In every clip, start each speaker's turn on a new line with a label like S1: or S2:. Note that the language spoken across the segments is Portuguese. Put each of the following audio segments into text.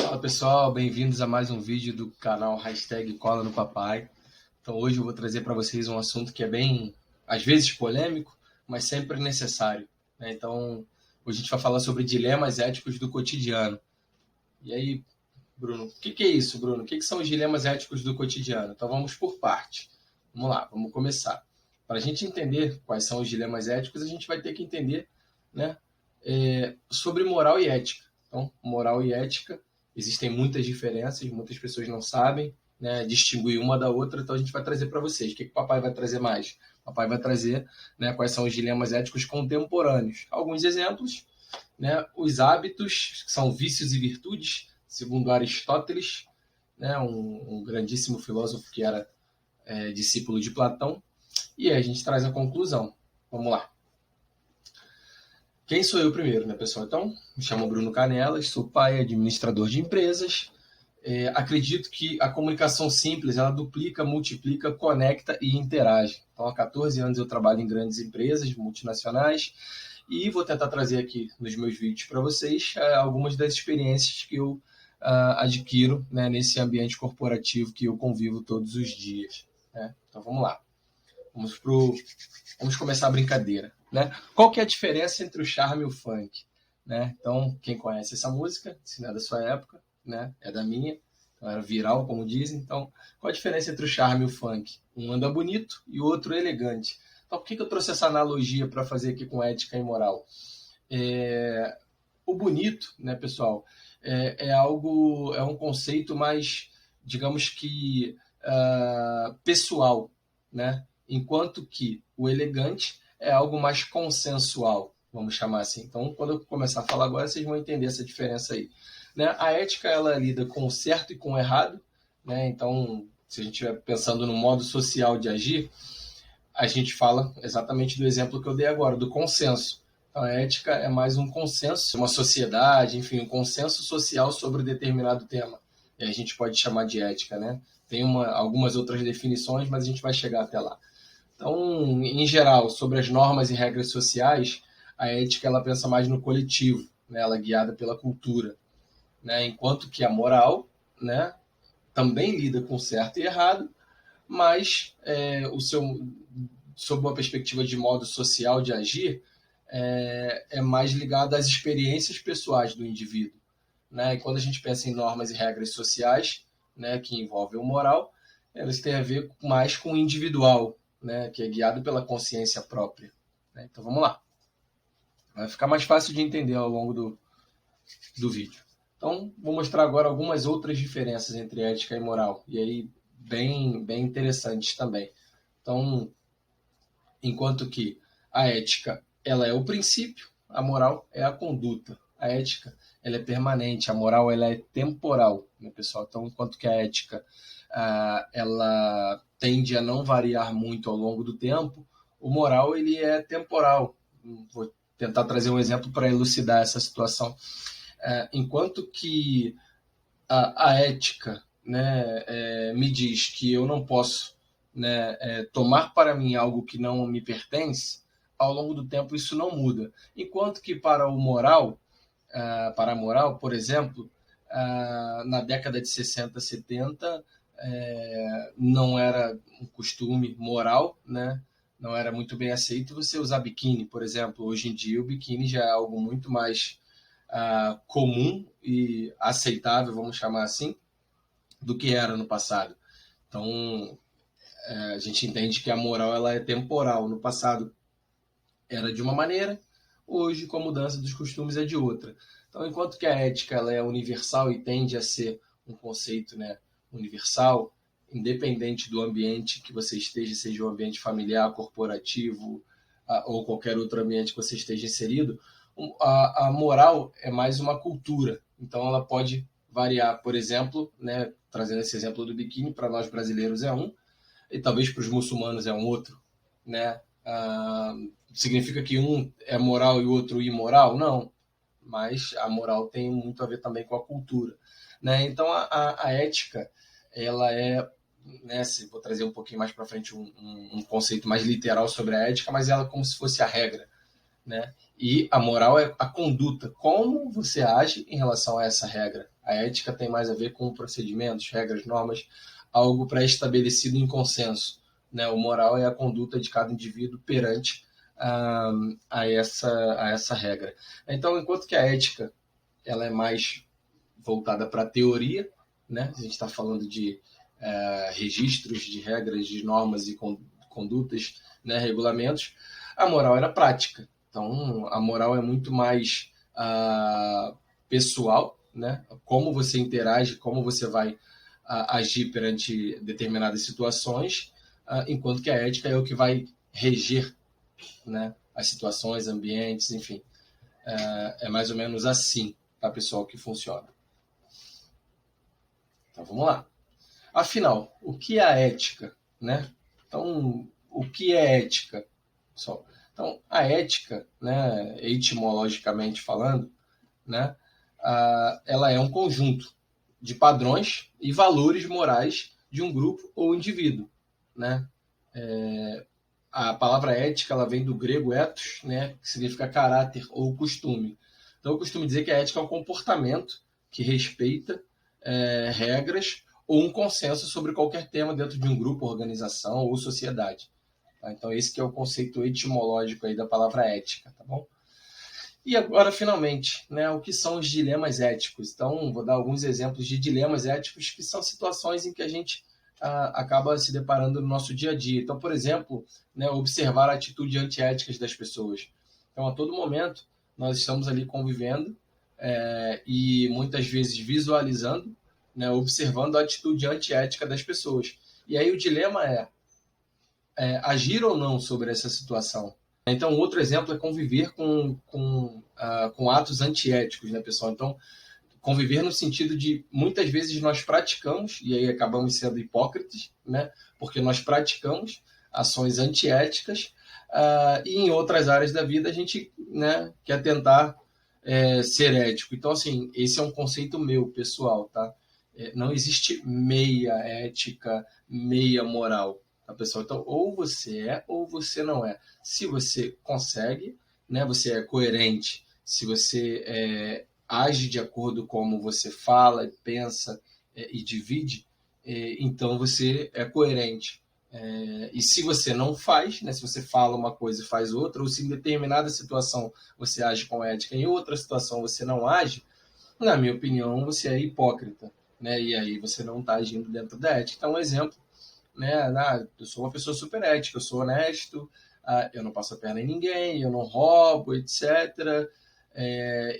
S1: Fala pessoal, bem-vindos a mais um vídeo do canal Cola no Papai. Então hoje eu vou trazer para vocês um assunto que é bem, às vezes polêmico, mas sempre necessário, né? Então hoje a gente vai falar sobre dilemas éticos do cotidiano. E aí, Bruno, o que é isso, Bruno? O que são os dilemas éticos do cotidiano? Então vamos por parte. Vamos lá, vamos começar. Para a gente entender quais são os dilemas éticos, a gente vai ter que entender, né, sobre moral e ética. Então, moral e ética, existem muitas diferenças, muitas pessoas não sabem, né, distinguir uma da outra, então a gente vai trazer para vocês. O que o papai vai trazer mais? O papai vai trazer, né, quais são os dilemas éticos contemporâneos. Alguns exemplos, né, os hábitos, que são vícios e virtudes, segundo Aristóteles, né, um grandíssimo filósofo que era discípulo de Platão, e aí a gente traz a conclusão. Vamos lá. Quem sou eu primeiro, né, pessoal? Então, me chamo Bruno Canelas, sou pai, administrador de empresas. Acredito que a comunicação simples, ela duplica, multiplica, conecta e interage. Então, há 14 anos eu trabalho em grandes empresas multinacionais e vou tentar trazer aqui nos meus vídeos para vocês algumas das experiências que eu adquiro, né, nesse ambiente corporativo que eu convivo todos os dias, né? Então, vamos lá. Vamos começar a brincadeira, né? Qual que é a diferença entre o charme e o funk, né? Então, quem conhece essa música, se não é da sua época, né? É da minha, então era viral, como dizem. Então, qual a diferença entre o charme e o funk? Um anda bonito e o outro elegante. Então, por que eu trouxe essa analogia para fazer aqui com ética e moral? O bonito, né, pessoal, é um conceito mais, digamos que, pessoal, né? Enquanto que o elegante é algo mais consensual, vamos chamar assim. Então, quando eu começar a falar agora, vocês vão entender essa diferença aí, né? A ética, ela lida com o certo e com o errado, né? Então, se a gente estiver pensando no modo social de agir, a gente fala exatamente do exemplo que eu dei agora, do consenso. Então, a ética é mais um consenso, uma sociedade, enfim, um consenso social sobre determinado tema. E a gente pode chamar de ética, né? Tem algumas outras definições, mas a gente vai chegar até lá. Então, em geral, sobre as normas e regras sociais, a ética ela pensa mais no coletivo, né? Ela é guiada pela cultura, né? Enquanto que a moral, né, também lida com certo e errado, mas sob uma perspectiva de modo social de agir, é mais ligada às experiências pessoais do indivíduo, né? E quando a gente pensa em normas e regras sociais, né, que envolvem o moral, elas têm a ver mais com o individual, né, que é guiado pela consciência própria, né? Então vamos lá. Vai ficar mais fácil de entender ao longo do vídeo. Então vou mostrar agora algumas outras diferenças entre ética e moral, e aí bem interessantes também. Então, enquanto que a ética ela é o princípio, a moral é a conduta. A ética ela é permanente, a moral ela é temporal, né, pessoal? Então, enquanto que a ética ela tende a não variar muito ao longo do tempo, o moral ele é temporal. Vou tentar trazer um exemplo para elucidar essa situação. Enquanto que a ética, né, me diz que eu não posso, né, tomar para mim algo que não me pertence, ao longo do tempo isso não muda. Enquanto que para a moral, por exemplo, na década de 60, 70, não era um costume moral, né? Não era muito bem aceito você usar biquíni, por exemplo. Hoje em dia o biquíni já é algo muito mais comum e aceitável, vamos chamar assim, do que era no passado. Então, a gente entende que a moral ela é temporal. No passado era de uma maneira, hoje, com a mudança dos costumes, é de outra. Então, enquanto que a ética ela é universal e tende a ser um conceito, né, universal, independente do ambiente que você esteja, seja um ambiente familiar, corporativo ou qualquer outro ambiente que você esteja inserido, a moral é mais uma cultura. Então, ela pode variar. Por exemplo, né, trazendo esse exemplo do biquíni, para nós brasileiros é um, e talvez para os muçulmanos é um outro, né? Significa que um é moral e o outro imoral? Não, mas a moral tem muito a ver também com a cultura, né? Então a ética ela é, né, vou trazer um pouquinho mais para frente um conceito mais literal sobre a ética, mas ela é como se fosse a regra, né? E a moral é a conduta, como você age em relação a essa regra. A ética tem mais a ver com procedimentos, regras, normas, algo pré-estabelecido em consenso, né? O moral é a conduta de cada indivíduo perante a essa regra. Então, enquanto que a ética ela é mais voltada para a teoria, né? A gente está falando de registros de regras, de normas e condutas, né? Regulamentos. A moral era prática. Então, a moral é muito mais pessoal, né? Como você interage, como você vai agir perante determinadas situações, enquanto que a ética é o que vai reger, né, as situações, ambientes, enfim. É mais ou menos assim, tá, pessoal, que funciona. Então, vamos lá. Afinal, o que é a ética, né? Então, o que é ética, pessoal? Então, a ética, né, etimologicamente falando, né, ela é um conjunto de padrões e valores morais de um grupo ou indivíduo, né? A palavra ética ela vem do grego ethos, né, que significa caráter ou costume. Então, eu costumo dizer que a ética é um comportamento que respeita regras ou um consenso sobre qualquer tema dentro de um grupo, organização ou sociedade. Tá? Então, esse que é o conceito etimológico aí da palavra ética, tá bom? E agora, finalmente, né, o que são os dilemas éticos? Então, vou dar alguns exemplos de dilemas éticos que são situações em que a gente acaba se deparando no nosso dia a dia. Então, por exemplo, né, observar a atitude antiéticas das pessoas. Então, a todo momento, nós estamos ali convivendo e muitas vezes visualizando, né, observando a atitude antiética das pessoas. E aí o dilema é agir ou não sobre essa situação. Então, outro exemplo é conviver com atos antiéticos, né, pessoal? Então, conviver no sentido de, muitas vezes, nós praticamos, e aí acabamos sendo hipócritas, né? Porque nós praticamos ações antiéticas e em outras áreas da vida a gente, né, quer tentar ser ético. Então, assim, esse é um conceito meu, pessoal, tá? Não existe meia ética, meia moral. Tá, pessoal? Então, ou você é ou você não é. Se você consegue, né, você é coerente, se você age de acordo com como você fala, pensa e divide, então você é coerente. E se você não faz, né, se você fala uma coisa e faz outra, ou se em determinada situação você age com ética, em outra situação você não age, na minha opinião, você é hipócrita. Né, e aí você não está agindo dentro da ética. Então, um exemplo, né? Eu sou uma pessoa super ética, eu sou honesto, eu não passo a perna em ninguém, eu não roubo, etc.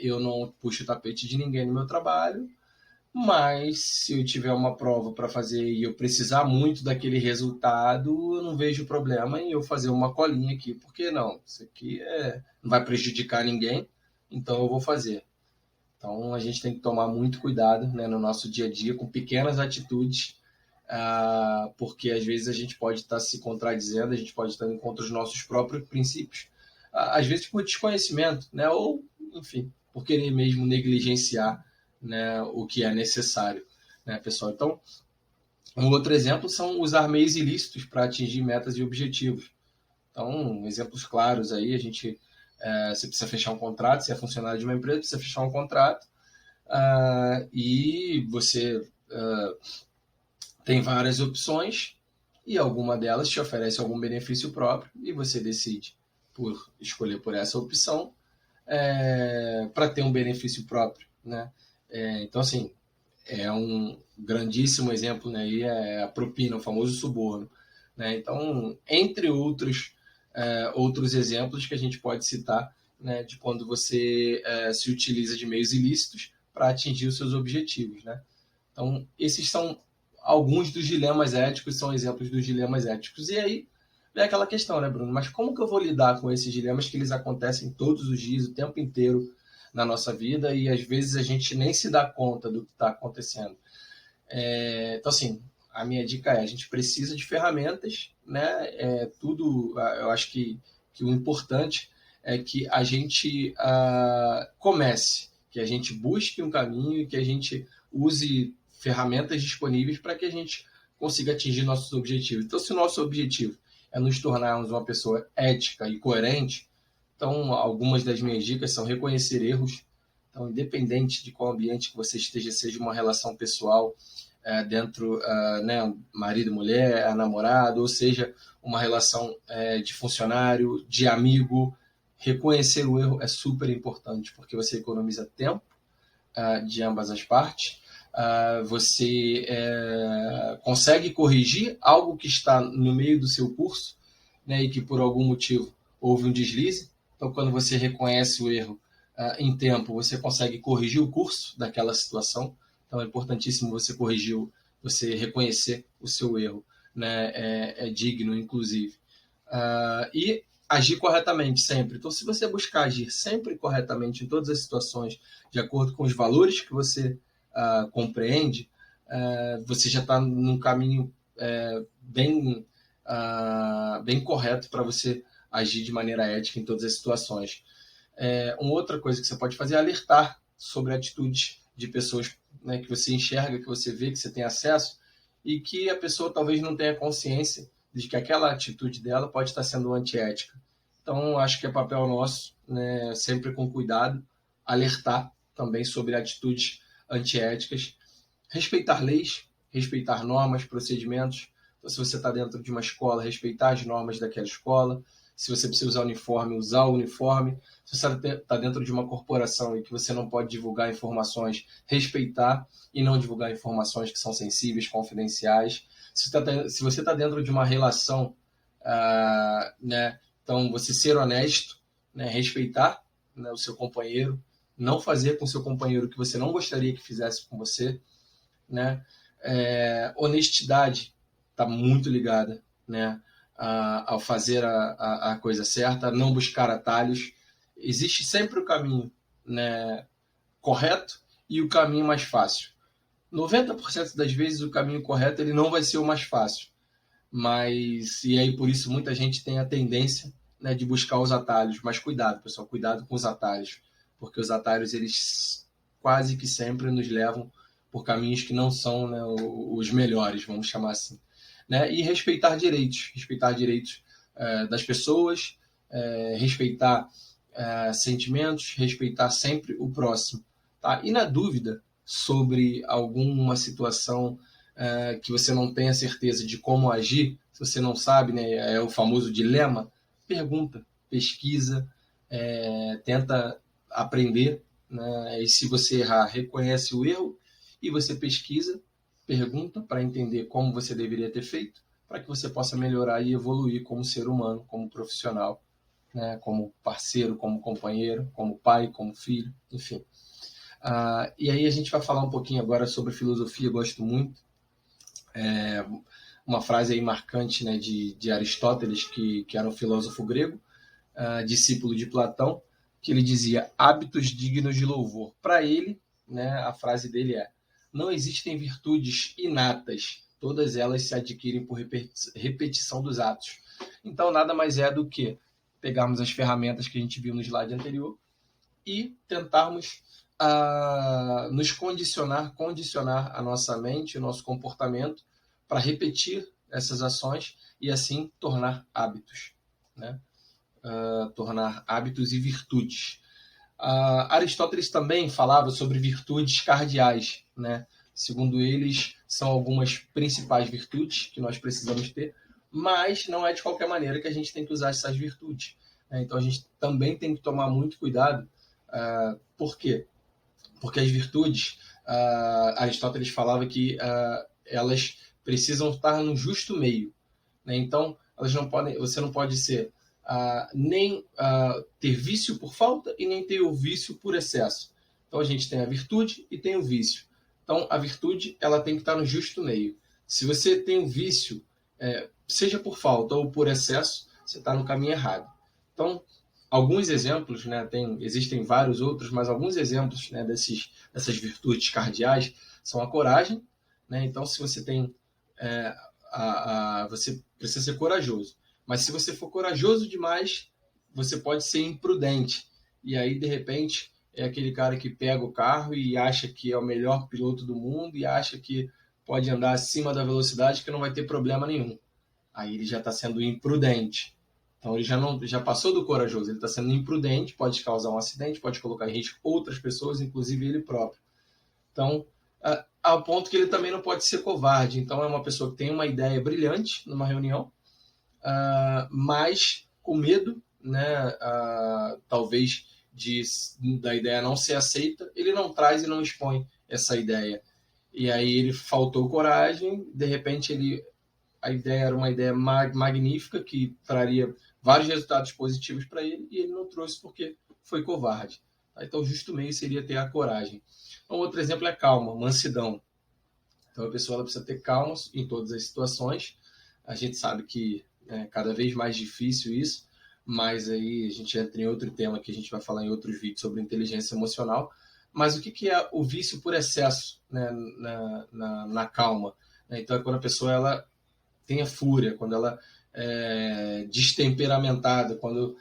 S1: Eu não puxo o tapete de ninguém no meu trabalho, mas se eu tiver uma prova para fazer e eu precisar muito daquele resultado, eu não vejo problema em eu fazer uma colinha aqui, porque não, isso aqui não vai prejudicar ninguém, então eu vou fazer. Então a gente tem que tomar muito cuidado, né, no nosso dia a dia com pequenas atitudes, porque às vezes a gente pode estar se contradizendo, a gente pode estar contra os nossos próprios princípios, às vezes por desconhecimento, né, ou, enfim, por querer mesmo negligenciar, né, o que é necessário, né, pessoal? Então, um outro exemplo são usar meios ilícitos para atingir metas e objetivos. Então, exemplos claros aí, você precisa fechar um contrato, se é funcionário de uma empresa, precisa fechar um contrato, e você tem várias opções e alguma delas te oferece algum benefício próprio e você decide por escolher por essa opção para ter um benefício próprio, né? Então, assim, é um grandíssimo exemplo, né? E é a propina, o famoso suborno, né? Então, entre outros exemplos que a gente pode citar, né, de quando você se utiliza de meios ilícitos para atingir os seus objetivos, né? Então, esses são alguns dos dilemas éticos, são exemplos dos dilemas éticos. E aí vem aquela questão, né, Bruno? Mas como que eu vou lidar com esses dilemas que eles acontecem todos os dias, o tempo inteiro na nossa vida e às vezes a gente nem se dá conta do que está acontecendo? Então, assim, a minha dica a gente precisa de ferramentas, né? Eu acho que o importante é que a gente comece, que a gente busque um caminho e que a gente use ferramentas disponíveis para que a gente consiga atingir nossos objetivos. Então, se o nosso objetivo é nos tornarmos uma pessoa ética e coerente, Então, algumas das minhas dicas são reconhecer erros. Então, independente de qual ambiente que você esteja, seja uma relação pessoal, dentro, né, marido, mulher, namorado, ou seja, uma relação de funcionário, de amigo, reconhecer o erro é super importante, porque você economiza tempo de ambas as partes, você consegue corrigir algo que está no meio do seu curso, né, e que por algum motivo houve um deslize. Então, quando você reconhece o erro em tempo, você consegue corrigir o curso daquela situação. Então, é importantíssimo você corrigir, você reconhecer o seu erro, né? É digno, inclusive. E agir corretamente sempre. Então, se você buscar agir sempre corretamente em todas as situações, de acordo com os valores que você compreende, você já está num caminho bem correto para você agir de maneira ética em todas as situações. Uma outra coisa que você pode fazer é alertar sobre atitudes de pessoas, né, que você enxerga, que você vê, que você tem acesso, e que a pessoa talvez não tenha consciência de que aquela atitude dela pode estar sendo antiética. Então, acho que é papel nosso, né, sempre com cuidado, alertar também sobre atitudes antiéticas, respeitar leis, respeitar normas, procedimentos. Então, se você está dentro de uma escola, respeitar as normas daquela escola. Se você precisa usar uniforme, usar o uniforme. Se você está dentro de uma corporação e que você não pode divulgar informações, respeitar e não divulgar informações que são sensíveis, confidenciais. Se você está dentro de uma relação, né, então você ser honesto, né, respeitar, né, o seu companheiro, não fazer com o seu companheiro o que você não gostaria que fizesse com você, né? Honestidade está muito ligada, né, ao fazer a coisa certa, não buscar atalhos. Existe sempre o caminho, né, correto e o caminho mais fácil. 90% das vezes o caminho correto ele não vai ser o mais fácil, mas e aí por isso muita gente tem a tendência, né, de buscar os atalhos. Mas cuidado, pessoal, cuidado com os atalhos, porque os atalhos eles quase que sempre nos levam por caminhos que não são, né, os melhores, vamos chamar assim, né? E respeitar direitos das pessoas, respeitar sentimentos, respeitar sempre o próximo, tá? E na dúvida sobre alguma situação que você não tenha certeza de como agir, se você não sabe, né, é o famoso dilema, pergunta, pesquisa, tenta aprender, né? E se você errar, reconhece o erro e você pesquisa, pergunta para entender como você deveria ter feito, para que você possa melhorar e evoluir como ser humano, como profissional, né? Como parceiro, como companheiro, como pai, como filho, enfim. E aí a gente vai falar um pouquinho agora sobre filosofia, gosto muito. Uma frase aí marcante, né, de Aristóteles, que era um filósofo grego, discípulo de Platão, que ele dizia hábitos dignos de louvor. Para ele, né, a frase dele é: não existem virtudes inatas, todas elas se adquirem por repetição dos atos. Então, nada mais é do que pegarmos as ferramentas que a gente viu no slide anterior e tentarmos nos condicionar a nossa mente, o nosso comportamento, para repetir essas ações e assim tornar hábitos, né? Tornar hábitos e virtudes. Aristóteles também falava sobre virtudes cardeais, né? Segundo eles, são algumas principais virtudes que nós precisamos ter, mas não é de qualquer maneira que a gente tem que usar essas virtudes, né? Então a gente também tem que tomar muito cuidado. Por quê? Porque as virtudes, Aristóteles falava que elas precisam estar no justo meio, né? Então elas não podem, você não pode ser nem ter vício por falta e nem ter o vício por excesso. Então a gente tem a virtude e tem o vício. Então a virtude ela tem que estar no justo meio. Se você tem o vício, seja por falta ou por excesso, você está no caminho errado. Então alguns exemplos, né, existem vários outros, mas alguns exemplos, né, dessas virtudes cardeais são a coragem, né? Então se você tem você precisa ser corajoso. Mas se você for corajoso demais, você pode ser imprudente. E aí, de repente, é aquele cara que pega o carro e acha que é o melhor piloto do mundo e acha que pode andar acima da velocidade que não vai ter problema nenhum. Aí ele já está sendo imprudente. Então ele já passou do corajoso, ele está sendo imprudente, pode causar um acidente, pode colocar em risco outras pessoas, inclusive ele próprio. Então, ao ponto que ele também não pode ser covarde. Então é uma pessoa que tem uma ideia brilhante numa reunião, mas com medo, né, talvez da ideia não ser aceita, ele não traz e não expõe essa ideia. E aí ele faltou coragem, de repente a ideia era uma ideia magnífica que traria vários resultados positivos para ele e ele não trouxe porque foi covarde. Então, o justo meio seria ter a coragem. Um outro exemplo é calma, mansidão. Então, a pessoa precisa ter calma em todas as situações. A gente sabe que é cada vez mais difícil isso, mas aí a gente entra em outro tema que a gente vai falar em outros vídeos sobre inteligência emocional. Mas o que é o vício por excesso, né, na calma? Então, é quando a pessoa ela tem a fúria, quando ela é destemperamentada, quando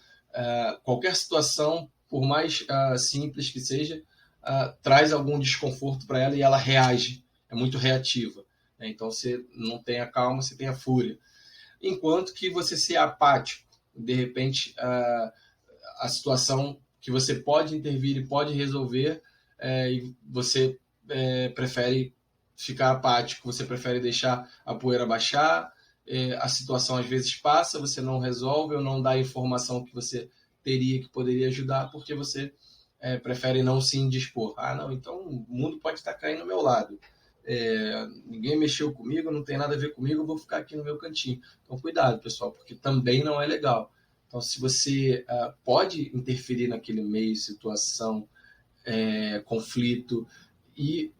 S1: qualquer situação, por mais simples que seja, traz algum desconforto para ela e ela reage, é muito reativa. Né? Então, você não tem a calma, você tem a fúria. Enquanto que você ser apático, de repente, a situação que você pode intervir e pode resolver, e você prefere ficar apático, você prefere deixar a poeira baixar, a situação às vezes passa, você não resolve ou não dá a informação que você teria, que poderia ajudar, porque você prefere não se indispor. Não, então o mundo pode estar caindo ao meu lado. Ninguém mexeu comigo, não tem nada a ver comigo, eu vou ficar aqui no meu cantinho. Então cuidado, pessoal, porque também não é legal. Então, se você pode interferir naquele meio, situação, conflito, e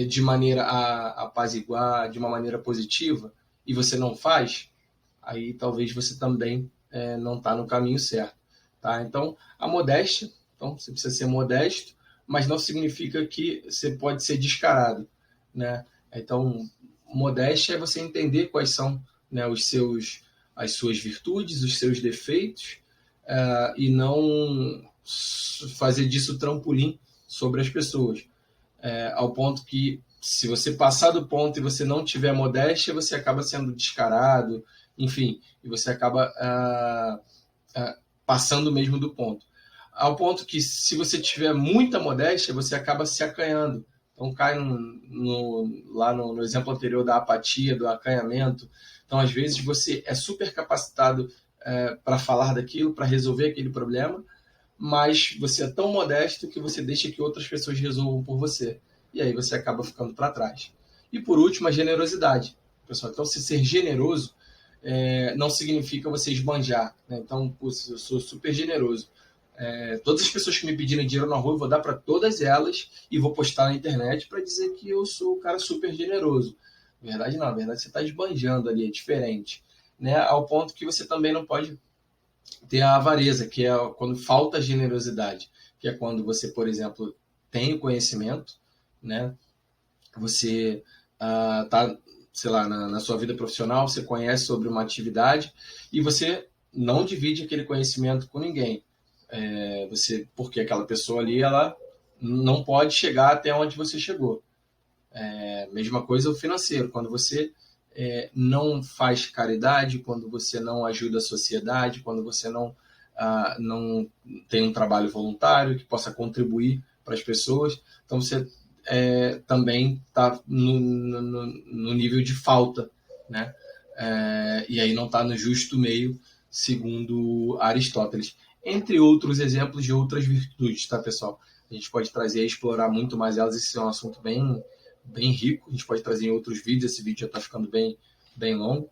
S1: de maneira a apaziguar, de uma maneira positiva, e você não faz, aí talvez você também não está no caminho certo. Tá? Então, a modéstia, então você precisa ser modesto, mas não significa que você pode ser descarado. Né? Então, modéstia é você entender quais são, né, as suas virtudes, os seus defeitos, e não fazer disso trampolim sobre as pessoas. Ao ponto que, se você passar do ponto e você não tiver modéstia, você acaba sendo descarado, enfim, e você acaba passando mesmo do ponto. Ao ponto que, se você tiver muita modéstia, você acaba se acanhando. Então, cai lá no exemplo anterior da apatia, do acanhamento. Então, às vezes, você é super capacitado para falar daquilo, para resolver aquele problema, mas você é tão modesto que você deixa que outras pessoas resolvam por você. E aí você acaba ficando para trás. E por último, a generosidade. Pessoal, então, se ser generoso não significa você esbanjar. Né? Então, eu sou super generoso. Todas as pessoas que me pedirem dinheiro na rua, eu vou dar para todas elas e vou postar na internet para dizer que eu sou um cara super generoso. Na verdade, não. Na verdade, você está esbanjando ali, é diferente. Né? Ao ponto que você também não pode ter a avareza, que é quando falta generosidade, que é quando você, por exemplo, tem o conhecimento, né? Você está, sei lá, na sua vida profissional, você conhece sobre uma atividade e você não divide aquele conhecimento com ninguém. Porque aquela pessoa ali, ela não pode chegar até onde você chegou. Mesma coisa o financeiro, quando você não faz caridade, quando você não ajuda a sociedade, quando você não tem um trabalho voluntário que possa contribuir para as pessoas, então você também está no nível de falta, né? E aí não está no justo meio, segundo Aristóteles. Entre outros exemplos de outras virtudes, tá, pessoal? A gente pode trazer e explorar muito mais elas, esse é um assunto bem rico, a gente pode trazer em outros vídeos, esse vídeo já está ficando bem longo,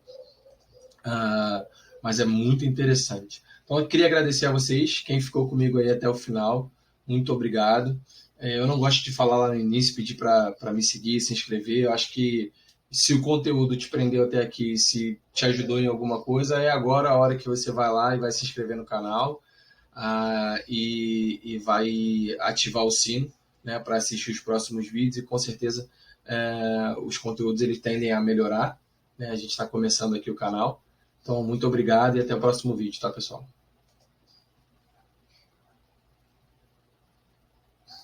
S1: mas é muito interessante. Então eu queria agradecer a vocês, quem ficou comigo aí até o final, muito obrigado. Eu não gosto de falar lá no início, pedir para me seguir, se inscrever, eu acho que se o conteúdo te prendeu até aqui, se te ajudou em alguma coisa, é agora a hora que você vai lá e vai se inscrever no canal, e vai ativar o sino, né, para assistir os próximos vídeos, e com certeza os conteúdos eles tendem a melhorar, né? A gente está começando aqui o canal, então muito obrigado e até o próximo vídeo, tá, pessoal?